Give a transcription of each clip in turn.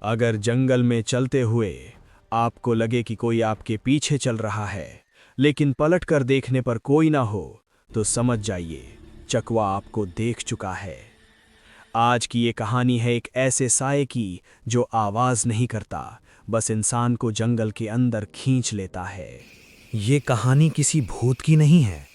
अगर जंगल में चलते हुए आपको लगे कि कोई आपके पीछे चल रहा है, लेकिन पलट कर देखने पर कोई ना हो, तो समझ जाइए चकवा आपको देख चुका है। आज की ये कहानी है एक ऐसे साए की जो आवाज नहीं करता, बस इंसान को जंगल के अंदर खींच लेता है। ये कहानी किसी भूत की नहीं है।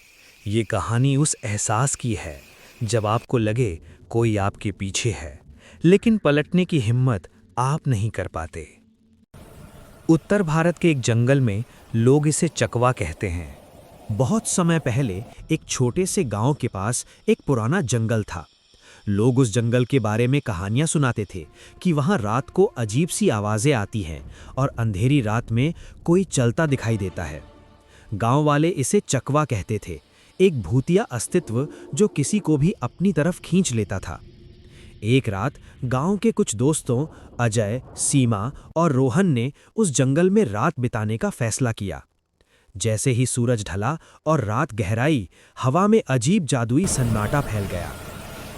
ये कहानी उस एहसास की है जब आपको लगे कोई आपके पीछे है, लेकिन पलटने की हिम्मत आप नहीं कर पाते। उत्तर भारत के एक जंगल में लोग इसे चकवा कहते हैं। बहुत समय पहले एक छोटे से गांव के पास एक पुराना जंगल था। लोग उस जंगल के बारे में कहानियां सुनाते थे कि वहां रात को अजीब सी आवाजें आती हैं और अंधेरी रात में कोई चलता दिखाई देता है। गांव वाले इसे चकवा कहते थे, एक भूतिया अस्तित्व जो किसी को भी अपनी तरफ खींच लेता था। एक रात गांव के कुछ दोस्तों अजय, सीमा और रोहन ने उस जंगल में रात बिताने का फैसला किया। जैसे ही सूरज ढला और रात गहराई, हवा में अजीब जादुई सन्नाटा फैल गया।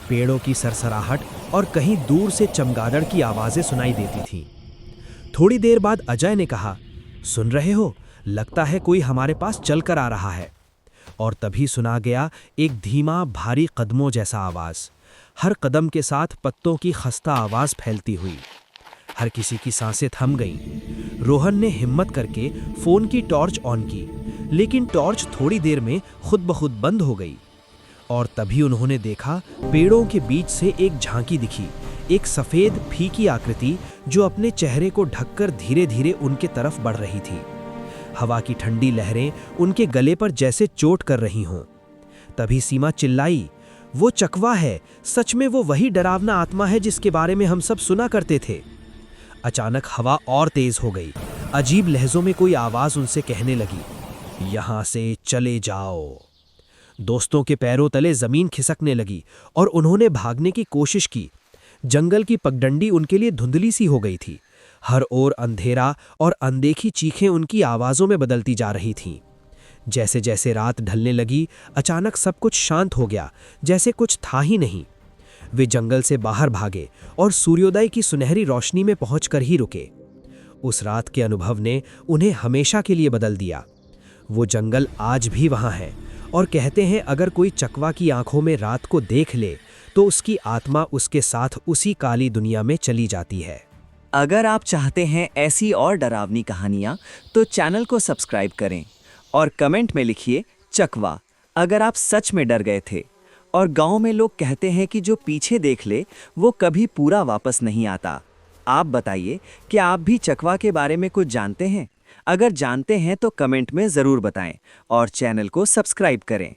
पेड़ों की सरसराहट और कहीं दूर से चमगादड़ की आवाजें सुनाई देती थीं। थोड़ी देर बाद अजय ने कहा, सुन रहे हो, लगता है कोई हमारे पास चल कर आ रहा है। और तभी सुना गया एक धीमा भारी कदमों जैसा आवाज, हर कदम के साथ पत्तों की खस्ता आवाज फैलती हुई। हर किसी की सांसें थम गईं। रोहन ने हिम्मत करके फोन की टॉर्च ऑन की, लेकिन टॉर्च थोड़ी देर में खुद ब खुद बंद हो गई। और तभी उन्होंने देखा, पेड़ों के बीच से एक झांकी दिखी, एक सफेद फीकी आकृति जो अपने चेहरे को ढककर धीरे धीरे उनके तरफ बढ़ रही थी। हवा की ठंडी लहरें उनके गले पर जैसे चोट कर रही हों। तभी सीमा चिल्लाई, वो चकवा है, सच में वो वही डरावना आत्मा है जिसके बारे में हम सब सुना करते थे। अचानक हवा और तेज हो गई। अजीब लहजों में कोई आवाज उनसे कहने लगी, यहां से चले जाओ। दोस्तों के पैरों तले जमीन खिसकने लगी और उन्होंने भागने की कोशिश की। जंगल की पगडंडी उनके लिए धुंधली सी हो गई थी। हर ओर अंधेरा और अनदेखी चीखें उनकी आवाजों में बदलती जा रही थीं। जैसे जैसे रात ढलने लगी, अचानक सब कुछ शांत हो गया, जैसे कुछ था ही नहीं। वे जंगल से बाहर भागे और सूर्योदय की सुनहरी रोशनी में पहुंचकर ही रुके। उस रात के अनुभव ने उन्हें हमेशा के लिए बदल दिया। वो जंगल आज भी वहां है और कहते हैं अगर कोई चकवा की आंखों में रात को देख ले तो उसकी आत्मा उसके साथ उसी काली दुनिया में चली जाती है। अगर आप चाहते हैं ऐसी और डरावनी कहानियां तो चैनल को सब्सक्राइब करें और कमेंट में लिखिए चकवा अगर आप सच में डर गए थे। और गांव में लोग कहते हैं कि जो पीछे देख ले वो कभी पूरा वापस नहीं आता। आप बताइए, क्या आप भी चकवा के बारे में कुछ जानते हैं? अगर जानते हैं तो कमेंट में ज़रूर बताएं और चैनल को सब्सक्राइब करें।